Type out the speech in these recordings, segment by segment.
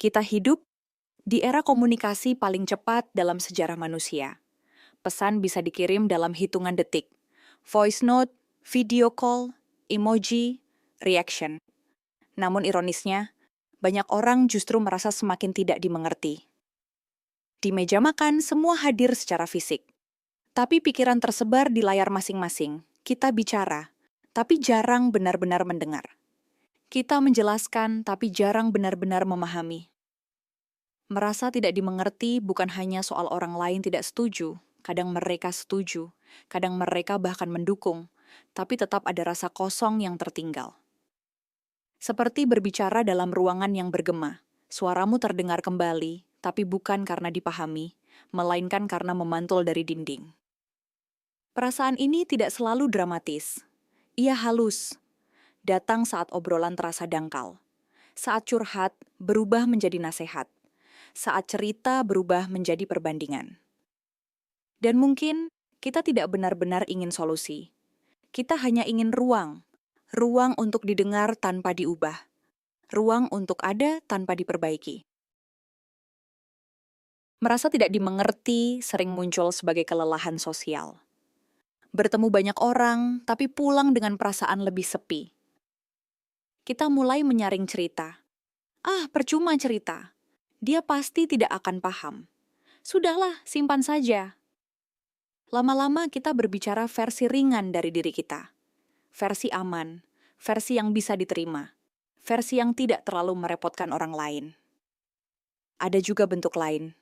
Kita hidup di era komunikasi paling cepat dalam sejarah manusia. Pesan bisa dikirim dalam hitungan detik. Voice note, video call, emoji, reaction. Namun ironisnya, banyak orang justru merasa semakin tidak dimengerti. Di meja makan, semua hadir secara fisik. Tapi pikiran tersebar di layar masing-masing. Kita bicara, tapi jarang benar-benar mendengar. Kita menjelaskan, tapi jarang benar-benar memahami. Merasa tidak dimengerti bukan hanya soal orang lain tidak setuju, kadang mereka setuju, kadang mereka bahkan mendukung, tapi tetap ada rasa kosong yang tertinggal. Seperti berbicara dalam ruangan yang bergema, suaramu terdengar kembali, tapi bukan karena dipahami, melainkan karena memantul dari dinding. Perasaan ini tidak selalu dramatis. Ia halus, datang saat obrolan terasa dangkal. Saat curhat, berubah menjadi nasihat. Saat cerita berubah menjadi perbandingan. Dan mungkin kita tidak benar-benar ingin solusi. Kita hanya ingin ruang untuk didengar tanpa diubah, ruang untuk ada tanpa diperbaiki. Merasa tidak dimengerti sering muncul sebagai kelelahan sosial. Bertemu banyak orang, tapi pulang dengan perasaan lebih sepi. Kita mulai menyaring cerita. Percuma cerita. Dia pasti tidak akan paham. Sudahlah, simpan saja. Lama-lama kita berbicara versi ringan dari diri kita. Versi aman, versi yang bisa diterima, versi yang tidak terlalu merepotkan orang lain. Ada juga bentuk lain.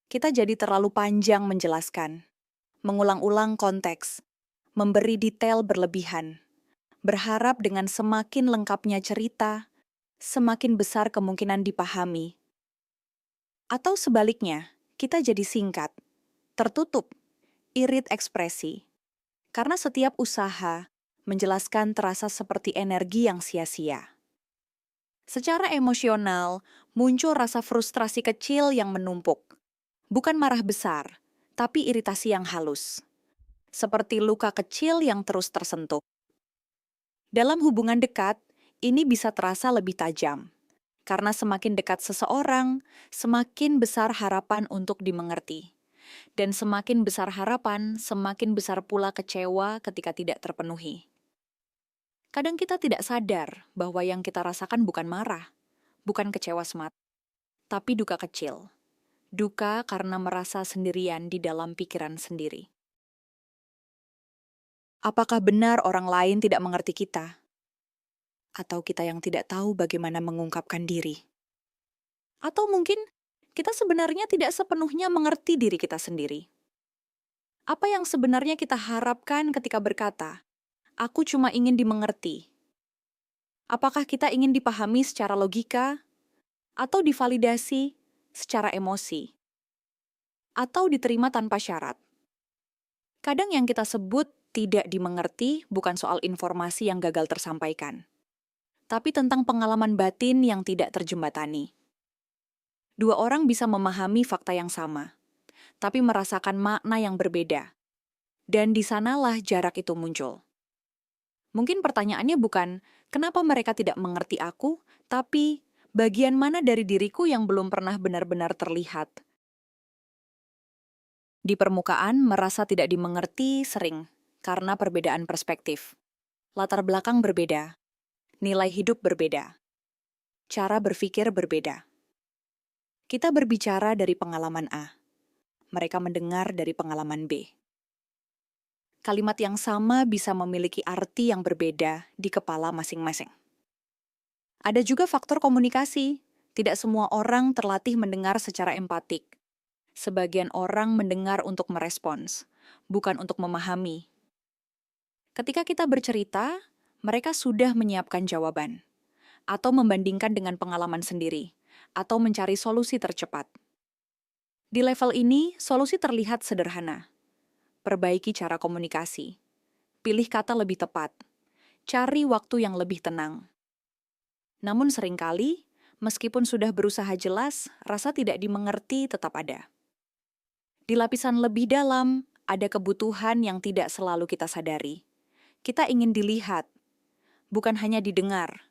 Kita jadi terlalu panjang menjelaskan, mengulang-ulang konteks, memberi detail berlebihan, berharap dengan semakin lengkapnya cerita, semakin besar kemungkinan dipahami. Atau sebaliknya, kita jadi singkat, tertutup, irit ekspresi. Karena setiap usaha menjelaskan terasa seperti energi yang sia-sia. Secara emosional, muncul rasa frustrasi kecil yang menumpuk. Bukan marah besar, tapi iritasi yang halus. Seperti luka kecil yang terus tersentuh. Dalam hubungan dekat, ini bisa terasa lebih tajam. Karena semakin dekat seseorang, semakin besar harapan untuk dimengerti. Dan semakin besar harapan, semakin besar pula kecewa ketika tidak terpenuhi. Kadang kita tidak sadar bahwa yang kita rasakan bukan marah, bukan kecewa semata, tapi duka kecil. Duka karena merasa sendirian di dalam pikiran sendiri. Apakah benar orang lain tidak mengerti kita? Atau kita yang tidak tahu bagaimana mengungkapkan diri? Atau mungkin kita sebenarnya tidak sepenuhnya mengerti diri kita sendiri? Apa yang sebenarnya kita harapkan ketika berkata, "Aku cuma ingin dimengerti"? Apakah kita ingin dipahami secara logika, atau divalidasi secara emosi, atau diterima tanpa syarat? Kadang yang kita sebut tidak dimengerti bukan soal informasi yang gagal tersampaikan, tapi tentang pengalaman batin yang tidak terjembatani. Dua orang bisa memahami fakta yang sama, tapi merasakan makna yang berbeda. Dan di sanalah jarak itu muncul. Mungkin pertanyaannya bukan, kenapa mereka tidak mengerti aku, tapi bagian mana dari diriku yang belum pernah benar-benar terlihat? Di permukaan, merasa tidak dimengerti sering karena perbedaan perspektif. Latar belakang berbeda, nilai hidup berbeda, cara berpikir berbeda. Kita berbicara dari pengalaman A, mereka mendengar dari pengalaman B. Kalimat yang sama bisa memiliki arti yang berbeda di kepala masing-masing. Ada juga faktor komunikasi. Tidak semua orang terlatih mendengar secara empatik. Sebagian orang mendengar untuk merespons, bukan untuk memahami. Ketika kita bercerita, mereka sudah menyiapkan jawaban, atau membandingkan dengan pengalaman sendiri, atau mencari solusi tercepat. Di level ini, solusi terlihat sederhana. Perbaiki cara komunikasi. Pilih kata lebih tepat. Cari waktu yang lebih tenang. Namun seringkali, meskipun sudah berusaha jelas, rasa tidak dimengerti tetap ada. Di lapisan lebih dalam, ada kebutuhan yang tidak selalu kita sadari. Kita ingin dilihat, bukan hanya didengar.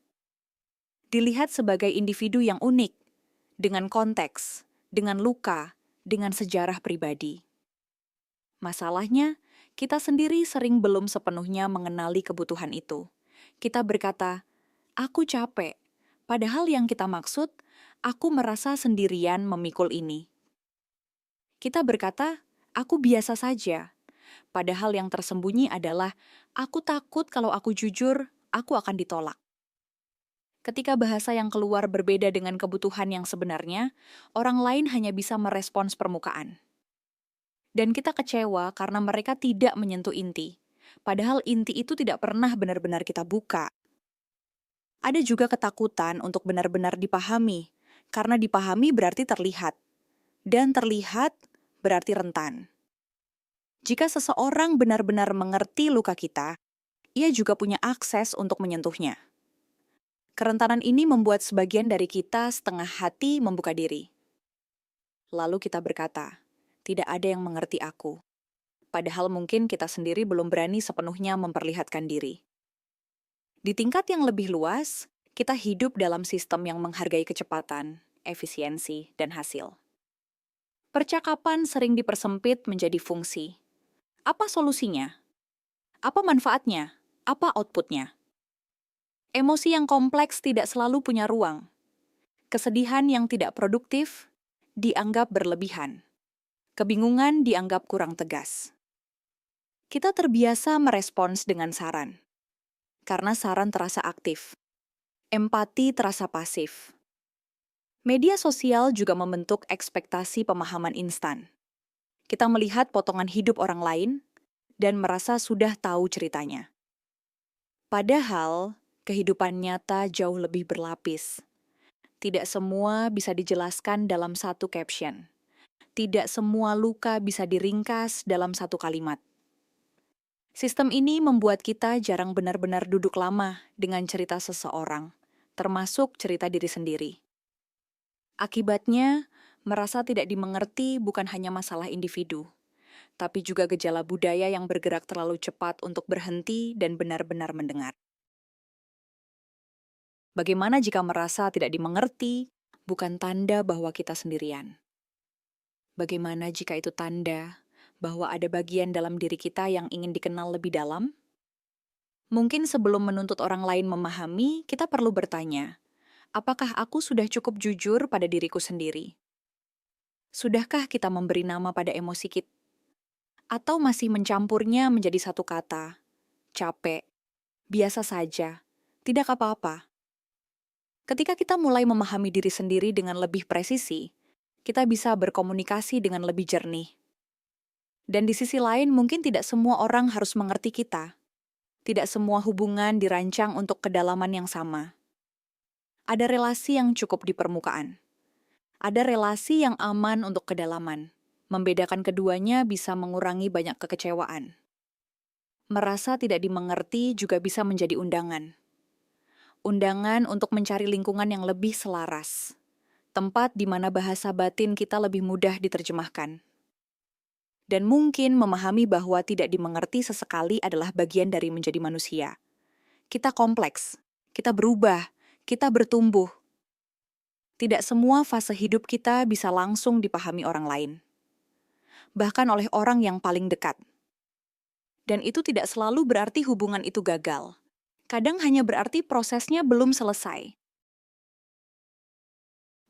Dilihat sebagai individu yang unik, dengan konteks, dengan luka, dengan sejarah pribadi. Masalahnya, kita sendiri sering belum sepenuhnya mengenali kebutuhan itu. Kita berkata, "Aku capek," padahal yang kita maksud, "Aku merasa sendirian memikul ini." Kita berkata, "Aku biasa saja," padahal yang tersembunyi adalah, "Aku takut kalau aku jujur, aku akan ditolak." Ketika bahasa yang keluar berbeda dengan kebutuhan yang sebenarnya, orang lain hanya bisa merespons permukaan. Dan kita kecewa karena mereka tidak menyentuh inti. Padahal inti itu tidak pernah benar-benar kita buka. Ada juga ketakutan untuk benar-benar dipahami, karena dipahami berarti terlihat. Dan terlihat berarti rentan. Jika seseorang benar-benar mengerti luka kita, ia juga punya akses untuk menyentuhnya. Kerentanan ini membuat sebagian dari kita setengah hati membuka diri. Lalu kita berkata, "Tidak ada yang mengerti aku." Padahal mungkin kita sendiri belum berani sepenuhnya memperlihatkan diri. Di tingkat yang lebih luas, kita hidup dalam sistem yang menghargai kecepatan, efisiensi, dan hasil. Percakapan sering dipersempit menjadi fungsi. Apa solusinya? Apa manfaatnya? Apa outputnya? Emosi yang kompleks tidak selalu punya ruang. Kesedihan yang tidak produktif dianggap berlebihan. Kebingungan dianggap kurang tegas. Kita terbiasa merespons dengan saran. Karena saran terasa aktif. Empati terasa pasif. Media sosial juga membentuk ekspektasi pemahaman instan. Kita melihat potongan hidup orang lain dan merasa sudah tahu ceritanya. Padahal, kehidupan nyata jauh lebih berlapis. Tidak semua bisa dijelaskan dalam satu caption. Tidak semua luka bisa diringkas dalam satu kalimat. Sistem ini membuat kita jarang benar-benar duduk lama dengan cerita seseorang, termasuk cerita diri sendiri. Akibatnya, merasa tidak dimengerti bukan hanya masalah individu, tapi juga gejala budaya yang bergerak terlalu cepat untuk berhenti dan benar-benar mendengar. Bagaimana jika merasa tidak dimengerti bukan tanda bahwa kita sendirian? Bagaimana jika itu tanda bahwa ada bagian dalam diri kita yang ingin dikenal lebih dalam? Mungkin sebelum menuntut orang lain memahami, kita perlu bertanya, apakah aku sudah cukup jujur pada diriku sendiri? Sudahkah kita memberi nama pada emosi kita? Atau masih mencampurnya menjadi satu kata, capek, biasa saja, tidak apa-apa? Ketika kita mulai memahami diri sendiri dengan lebih presisi, kita bisa berkomunikasi dengan lebih jernih. Dan di sisi lain, mungkin tidak semua orang harus mengerti kita. Tidak semua hubungan dirancang untuk kedalaman yang sama. Ada relasi yang cukup di permukaan. Ada relasi yang aman untuk kedalaman. Membedakan keduanya bisa mengurangi banyak kekecewaan. Merasa tidak dimengerti juga bisa menjadi undangan. Undangan untuk mencari lingkungan yang lebih selaras. Tempat di mana bahasa batin kita lebih mudah diterjemahkan. Dan mungkin memahami bahwa tidak dimengerti sesekali adalah bagian dari menjadi manusia. Kita kompleks, kita berubah, kita bertumbuh. Tidak semua fase hidup kita bisa langsung dipahami orang lain. Bahkan oleh orang yang paling dekat. Dan itu tidak selalu berarti hubungan itu gagal. Kadang hanya berarti prosesnya belum selesai.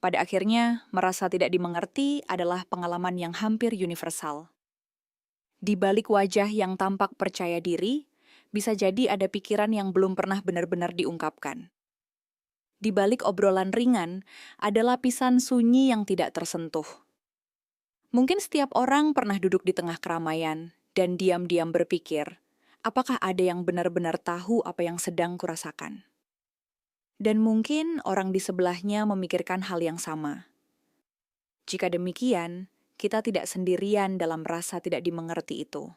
Pada akhirnya, merasa tidak dimengerti adalah pengalaman yang hampir universal. Di balik wajah yang tampak percaya diri, bisa jadi ada pikiran yang belum pernah benar-benar diungkapkan. Di balik obrolan ringan, ada lapisan sunyi yang tidak tersentuh. Mungkin setiap orang pernah duduk di tengah keramaian dan diam-diam berpikir, apakah ada yang benar-benar tahu apa yang sedang kurasakan? Dan mungkin orang di sebelahnya memikirkan hal yang sama. Jika demikian, kita tidak sendirian dalam rasa tidak dimengerti itu.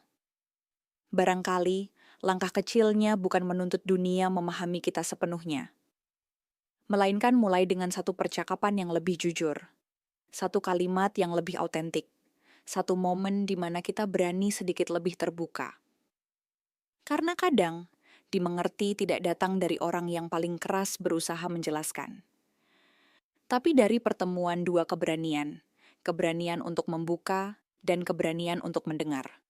Barangkali, langkah kecilnya bukan menuntut dunia memahami kita sepenuhnya. Melainkan mulai dengan satu percakapan yang lebih jujur. Satu kalimat yang lebih autentik. Satu momen di mana kita berani sedikit lebih terbuka. Karena kadang, dimengerti tidak datang dari orang yang paling keras berusaha menjelaskan. tapi dari pertemuan dua keberanian. Keberanian untuk membuka dan keberanian untuk mendengar.